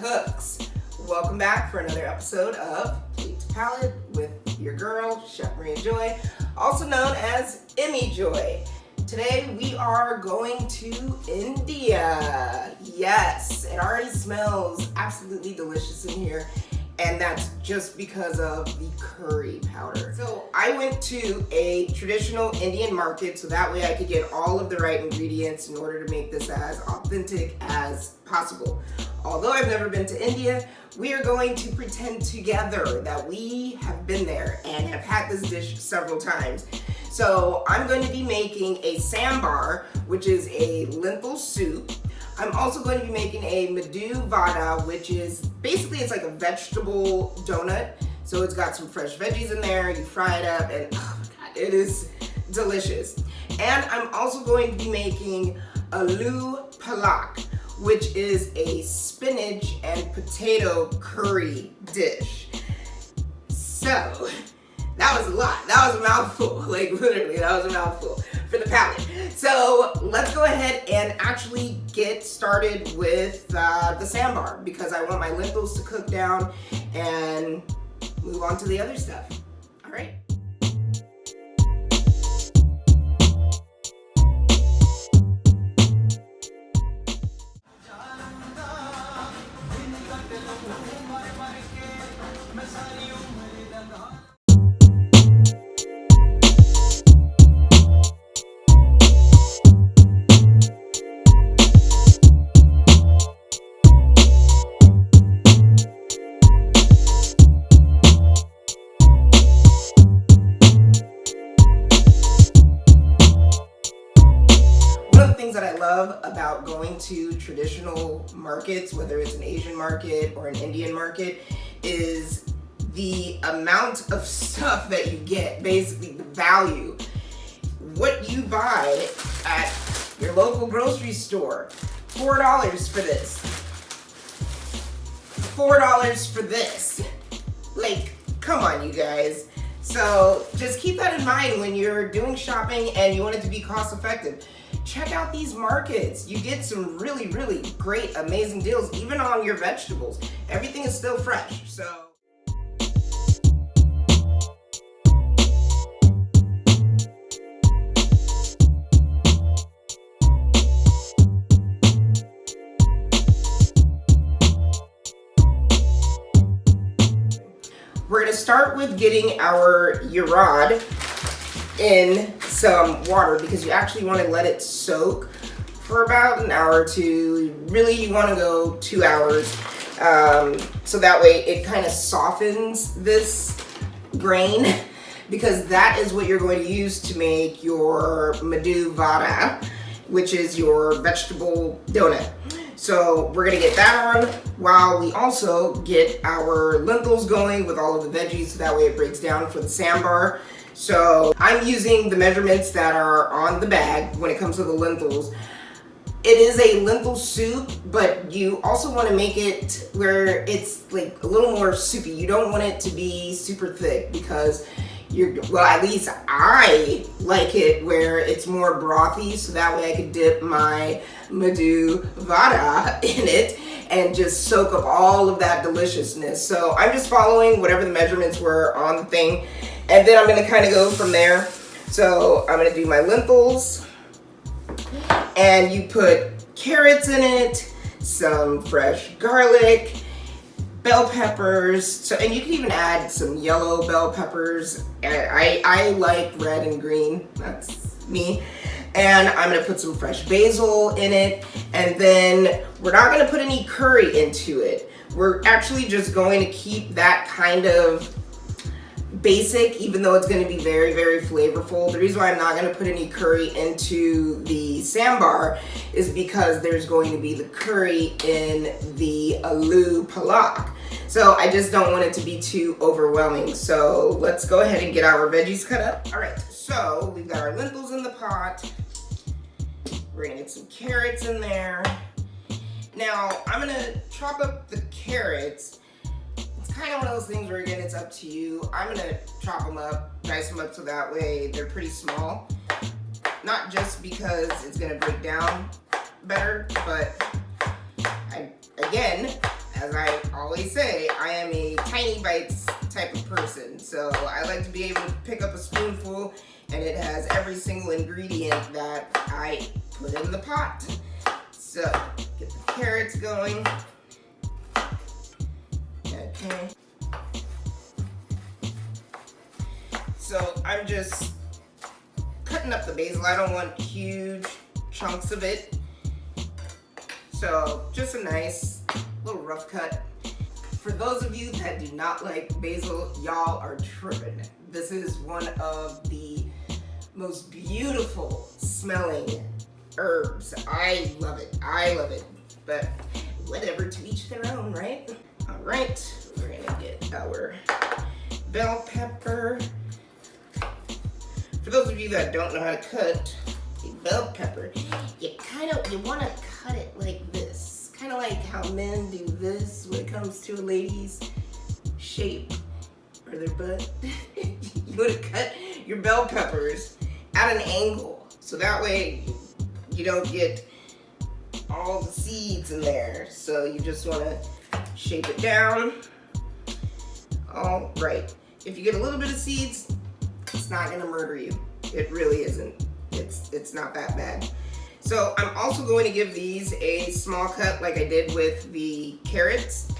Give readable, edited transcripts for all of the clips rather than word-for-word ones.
cooks. Welcome back for another episode of Palate with your girl, Chef Maria Joy, also known as Emmy Joy. Today we are going to India. Yes, it already smells absolutely delicious in here, and that's just because of the curry powder. So I went to a traditional Indian market so that way I could get all of the right ingredients in order to make this as authentic as possible. Although I've never been to India, we are going to pretend together that we have been there and have had this dish several times. So I'm going to be making a sambar, which is a lentil soup. I'm also going to be making a medu vada, which is basically it's like a vegetable donut. So it's got some fresh veggies in there, you fry it up, and oh my God, it is delicious. And I'm also going to be making aloo palak, which is a spinach and potato curry dish. So that was a lot. That was a mouthful. Like literally, that was a mouthful for the palate. So let's go ahead and actually get started with the sambar because I want my lentils to cook down and move on to the other stuff. All right. That I love about going to traditional markets, whether it's an Asian market or an Indian market, is the amount of stuff that you get, basically the value. What you buy at your local grocery store, $4 for this. $4 for this. Like, come on, you guys. So just keep that in mind when you're doing shopping and you want it to be cost effective. Check out these markets. You get some really, really great, amazing deals, even on your vegetables. Everything is still fresh, so. We're gonna start with getting our yarad in some water because you actually want to let it soak for about an hour or two. Really, you want to go 2 hours so that way it kind of softens this grain because that is what you're going to use to make your medu vada, which is your vegetable donut. So we're gonna get that on while we also get our lentils going with all of the veggies so that way it breaks down for the sambar. So I'm using the measurements that are on the bag when it comes to the lentils. It is a lentil soup, but you also want to make it where it's like a little more soupy. You don't want it to be super thick because well, at least I like it where it's more brothy so that way I could dip my medu vada in it and just soak up all of that deliciousness. So I'm just following whatever the measurements were on the thing. And then I'm gonna kind of go from there. So I'm gonna do my lentils and you put carrots in it, some fresh garlic, bell peppers. So, and you can even add some yellow bell peppers. I like red and green, that's me. And I'm gonna put some fresh basil in it. And then we're not gonna put any curry into it. We're actually just going to keep that kind of basic, even though it's going to be very, very flavorful. The reason why I'm not going to put any curry into the sambar is because there's going to be the curry in the aloo palak. So I just don't want it to be too overwhelming. So let's go ahead and get our veggies cut up. All right, so we've got our lentils in the pot. We're going to get some carrots in there. Now I'm going to chop up the carrots. Kind of one of those things where, again, it's up to you. I'm gonna chop them up, dice them up so that way they're pretty small. Not just because it's gonna break down better, but again, as I always say, I am a tiny bites type of person. So I like to be able to pick up a spoonful and it has every single ingredient that I put in the pot. So get the carrots going. Okay. So I'm just cutting up the basil. I don't want huge chunks of it. So just a nice little rough cut. For those of you that do not like basil, y'all are tripping. This is one of the most beautiful smelling herbs. I love it. I love it. But whatever, to each their own, right? All right, we're gonna get our bell pepper. For those of you that don't know how to cut a bell pepper, you want to cut it like this. Kind of like how men do this when it comes to a lady's shape or their butt. You want to cut your bell peppers at an angle, so that way you don't get all the seeds in there. So you just want to shape it down. All right. If you get a little bit of seeds, it's not gonna murder you. It really isn't. It's not that bad. So I'm also going to give these a small cut like I did with the carrots.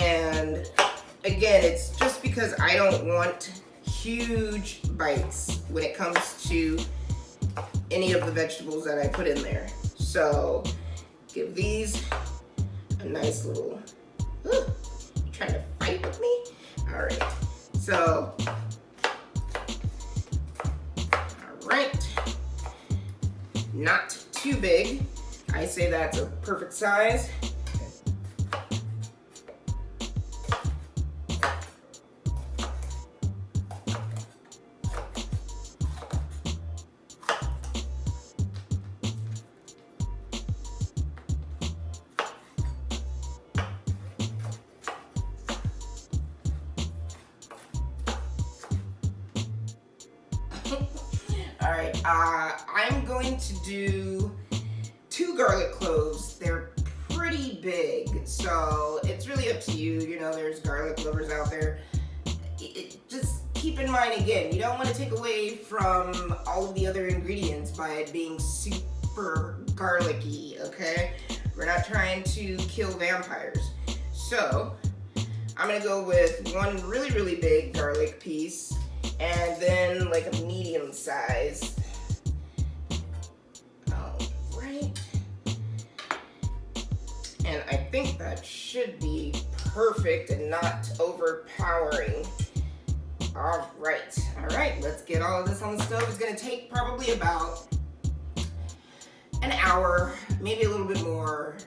And again, it's just because I don't want huge bites when it comes to any of the vegetables that I put in there. So give these a nice little, you trying to fight with me? All right, so, all right, not too big. I say that's a perfect size. All right, I'm going to do 2 garlic cloves. They're pretty big, so it's really up to you. You know, there's garlic lovers out there. Just keep in mind, again, you don't want to take away from all of the other ingredients by it being super garlicky, okay? We're not trying to kill vampires. So I'm gonna go with 1 really, really big garlic piece, and then like a medium size. All right. And I think that should be perfect and not overpowering. All right, let's get all of this on the stove. It's gonna take probably about an hour, maybe a little bit more,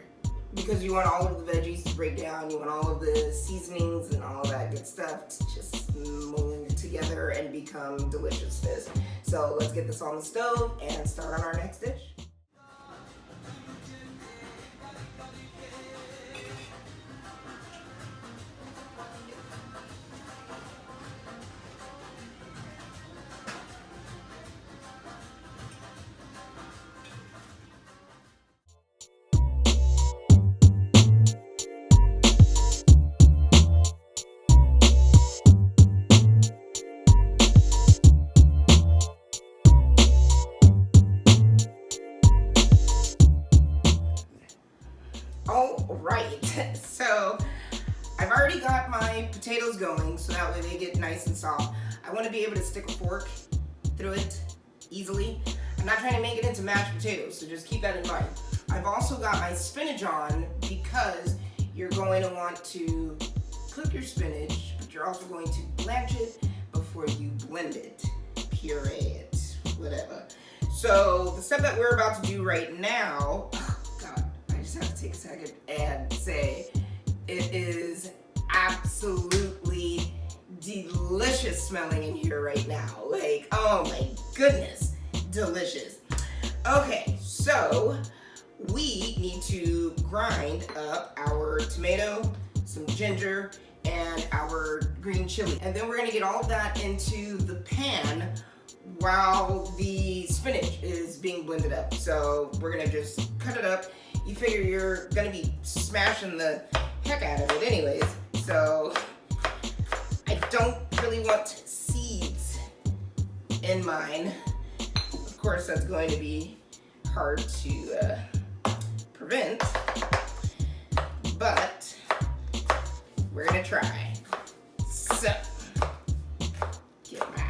because you want all of the veggies to break down, you want all of the seasonings and all that good stuff to just move together and become deliciousness. So let's get this on the stove and start on our next dish. All right, so I've already got my potatoes going, so that way they get nice and soft. I want to be able to stick a fork through it easily. I'm not trying to make it into mashed potatoes, so just keep that in mind. I've also got my spinach on because you're going to want to cook your spinach, but you're also going to blanch it before you blend it, puree it, whatever. So the step that we're about to do right now, have to take a second and say it is absolutely delicious smelling in here right now. Like, oh my goodness, delicious. Okay, so we need to grind up our tomato, some ginger, and our green chili. And then we're gonna get all of that into the pan while the spinach is being blended up. So we're gonna just cut it up you figure you're gonna be smashing the heck out of it anyways. So I don't really want seeds in mine. Of course, that's going to be hard to prevent, but we're gonna try. So, get my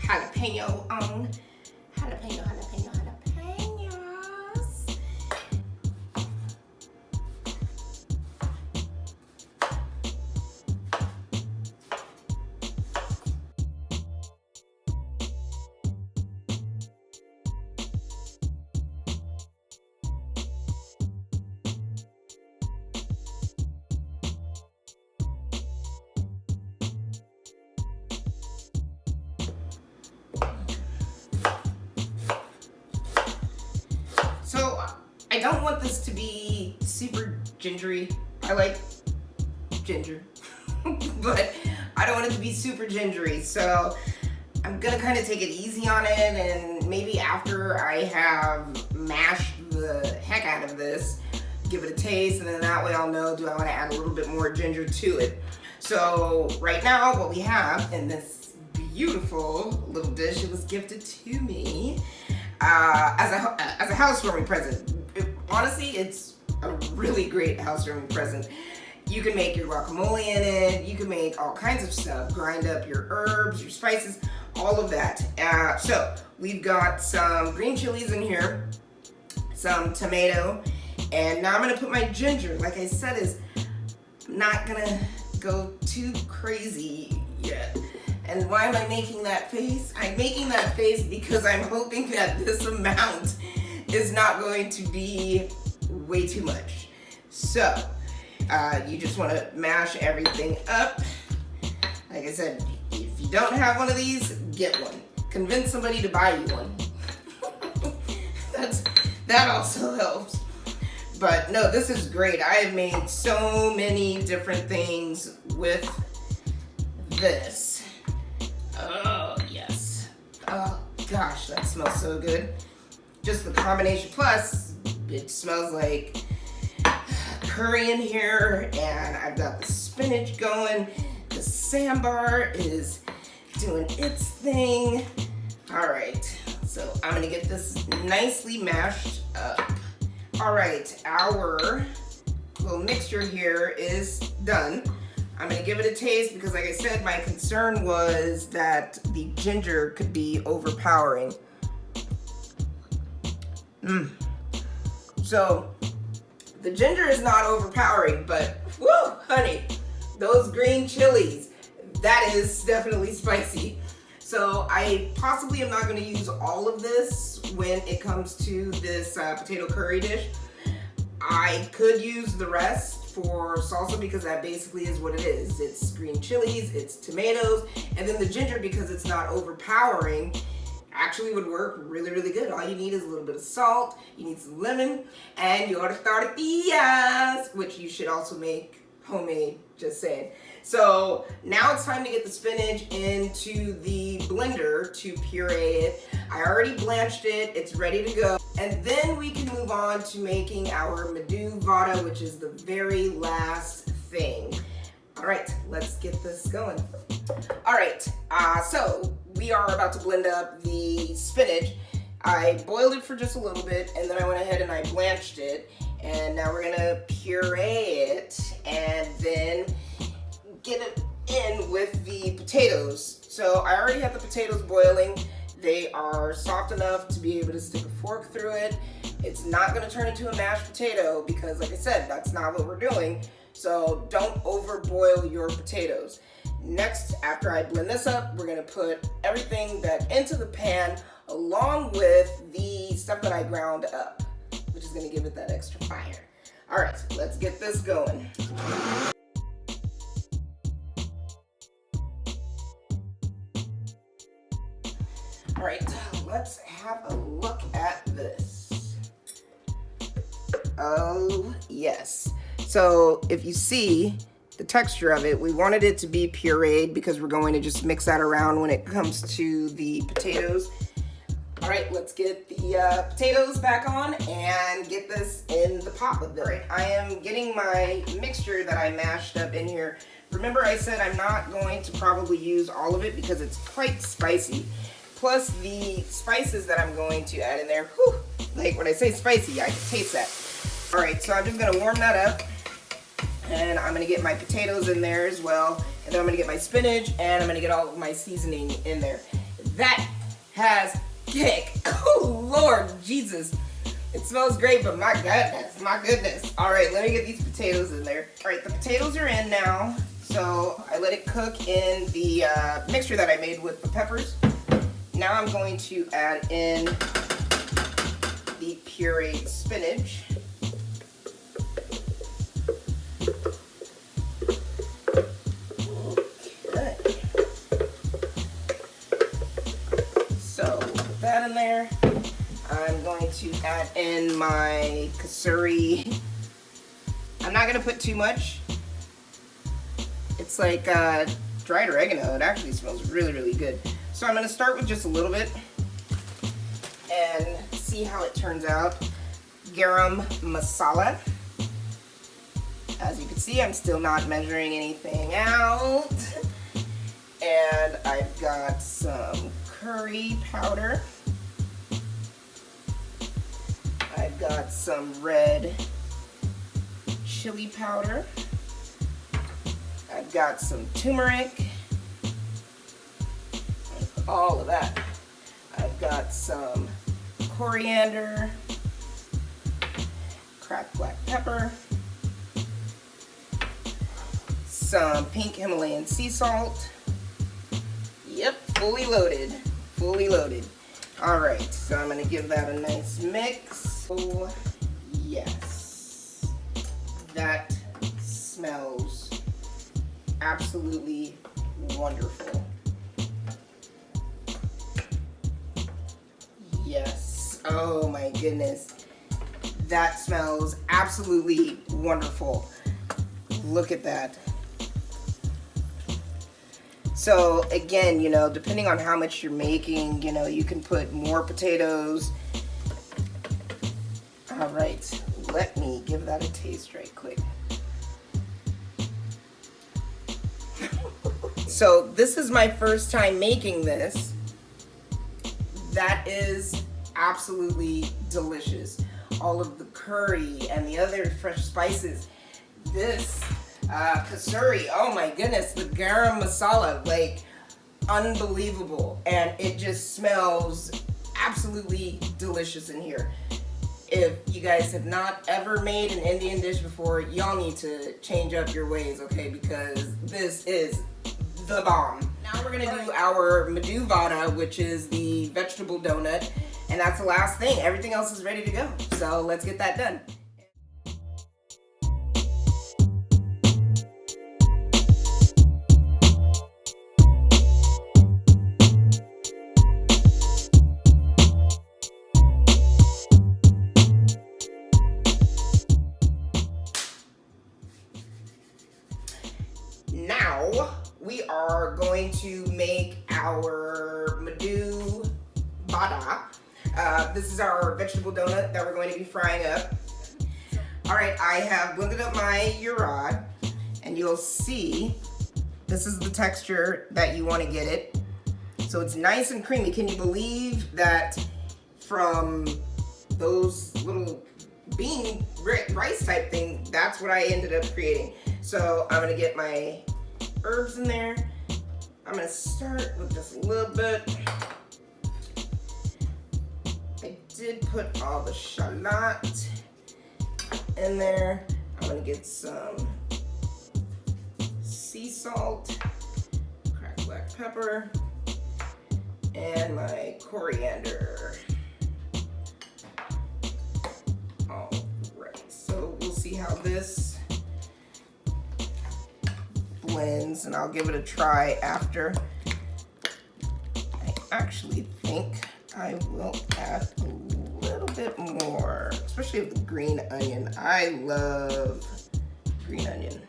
jalapeno on. Jalapeno, jalapenos. So I don't want this to be super gingery. I like ginger, but I don't want it to be super gingery. So I'm gonna kind of take it easy on it, and maybe after I have mashed the heck out of this, give it a taste, and then that way I'll know, do I want to add a little bit more ginger to it. So right now what we have in this beautiful little dish, it was gifted to me as a housewarming present. Honestly, it's a really great housewarming present. You can make your guacamole in it. You can make all kinds of stuff. Grind up your herbs, your spices, all of that. So we've got some green chilies in here, some tomato, and now I'm gonna put my ginger. Like I said, is not gonna go too crazy yet. And why am I making that face? I'm making that face because I'm hoping that this amount is not going to be way too much. So, you just want to mash everything up. Like I said, if you don't have one of these, get one. Convince somebody to buy you one. That also helps. But no, this is great. I have made so many different things with this. Oh, yes. Oh, gosh, that smells so good. Just the combination, plus it smells like curry in here, and I've got the spinach going. The sambar is doing its thing. All right, so I'm gonna get this nicely mashed up. All right, our little mixture here is done. I'm gonna give it a taste because, like I said, my concern was that the ginger could be overpowering. So the ginger is not overpowering, but whoo, honey, those green chilies, that is definitely spicy. So I possibly am not going to use all of this when it comes to this potato curry dish. I could use the rest for salsa because that basically is what it is. It's green chilies, it's tomatoes, and then the ginger, because it's not overpowering, actually would work really, really good. All you need is a little bit of salt, you need some lemon, and your tortillas, which you should also make homemade, just saying. So now it's time to get the spinach into the blender to puree it. I already blanched it, it's ready to go. And then we can move on to making our medu vada, which is the very last thing. All right, let's get this going. All right, so we are about to blend up the spinach. I boiled it for just a little bit, and then I went ahead and I blanched it. And now we're gonna puree it and then get it in with the potatoes. So I already have the potatoes boiling. They are soft enough to be able to stick a fork through it. It's not gonna turn into a mashed potato because, like I said, that's not what we're doing. So don't overboil your potatoes. Next, after I blend this up, we're gonna put everything back into the pan along with the stuff that I ground up, which is gonna give it that extra fire. All right, let's get this going. All right, let's have a look at this. Oh, yes. So if you see the texture of it, we wanted it to be pureed because we're going to just mix that around when it comes to the potatoes. All right, let's get the potatoes back on and get this in the pot with them. All right, I am getting my mixture that I mashed up in here. Remember I said I'm not going to probably use all of it because it's quite spicy. Plus the spices that I'm going to add in there, whew, like when I say spicy, I can taste that. All right, so I'm just gonna warm that up and I'm gonna get my potatoes in there as well. And then I'm gonna get my spinach and I'm gonna get all of my seasoning in there. That has kick. Oh, Lord Jesus. It smells great, but my goodness, my goodness. All right, let me get these potatoes in there. All right, the potatoes are in now. So I let it cook in the mixture that I made with the peppers. Now I'm going to add in the pureed spinach. Okay. So with that in there, I'm going to add in my kasuri. I'm not going to put too much. It's like dried oregano. It actually smells really, really good. So I'm going to start with just a little bit and see how it turns out. Garam masala. As you can see, I'm still not measuring anything out. And I've got some curry powder. I've got some red chili powder. I've got some turmeric. All of that. I've got some coriander, cracked black pepper, some pink Himalayan sea salt. Yep, fully loaded, fully loaded. All right, so I'm gonna give that a nice mix. Oh, yes, that smells absolutely wonderful. Yes, oh my goodness, that smells absolutely wonderful. Look at that. So again, you know, depending on how much you're making, you know, you can put more potatoes. All right, let me give that a taste right quick. So this is my first time making this. That is absolutely delicious. All of the curry and the other fresh spices. This kasuri, oh my goodness, the garam masala, like unbelievable. And it just smells absolutely delicious in here. If you guys have not ever made an Indian dish before, y'all need to change up your ways, okay? Because this is the bomb. Now we're gonna do our Medu Vada, which is the vegetable donut, and that's the last thing. Everything else is ready to go. So let's get that done. Now we are going to make our Medu Vada. This is our vegetable donut that we're going to be frying up. All right, I have blended up my urad, and you'll see this is the texture that you want to get it. So it's nice and creamy. Can you believe that from those little bean rice type thing, that's what I ended up creating. So I'm gonna get my herbs in there. I'm gonna start with just a little bit. I did put all the shallot in there. I'm gonna get some sea salt, cracked black pepper, and my coriander. All right, so we'll see how this blends, and I'll give it a try after. I actually think I will add a little bit more, especially of the green onion. I love green onion,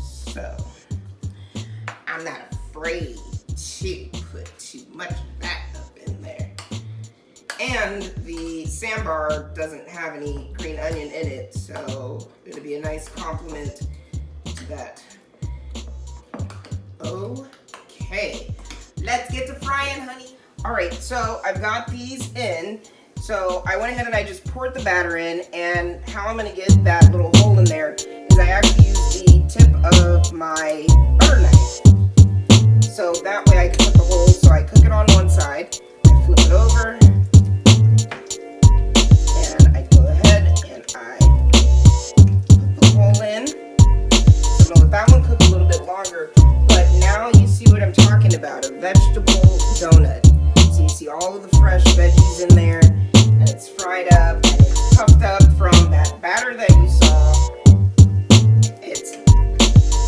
so I'm not afraid to put too much of that up in there. And the sambar doesn't have any green onion in it, so it'll be a nice compliment to that. Okay, let's get to frying, honey. All right, so I've got these in. So I went ahead and I just poured the batter in, and how I'm gonna get that little hole in there is I actually use the tip of my butter knife. So that way I can put the hole, so I cook it on one side, I flip it over, and I go ahead and I put the hole in. So I'm gonna let that one cook a little bit longer, but now you see what I'm talking about, a vegetable donut. So you see all of the fresh veggies in there, and it's fried up, and it's puffed up from that batter that you saw. It's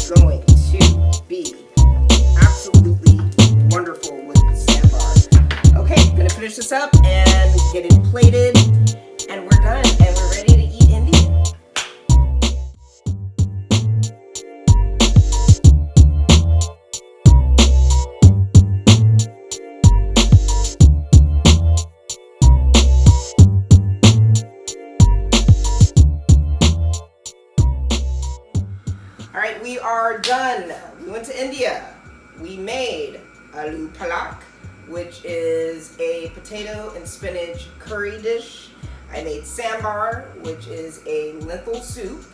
going to be absolutely wonderful with the sambar. Okay, I'm gonna finish this up and get it plated, and we're done, and we're ready to eat Indian. All right, we are done. We went to India. We made aloo palak, which is a potato and spinach curry dish. I made sambar, which is a lentil soup.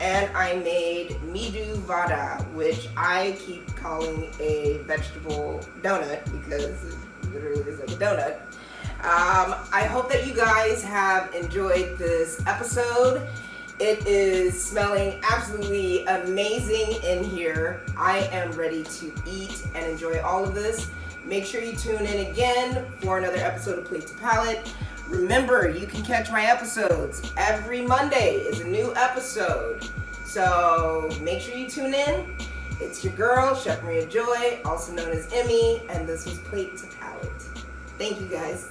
And I made medu vada, which I keep calling a vegetable donut because it literally is like a donut. I hope that you guys have enjoyed this episode. It is smelling absolutely amazing in here. I am ready to eat and enjoy all of this. Make sure you tune in again for another episode of Plate to Palate. Remember, you can catch my episodes. Every Monday is a new episode. So make sure you tune in. It's your girl, Chef Maria Joy, also known as Emmy, and this was Plate to Palate. Thank you guys.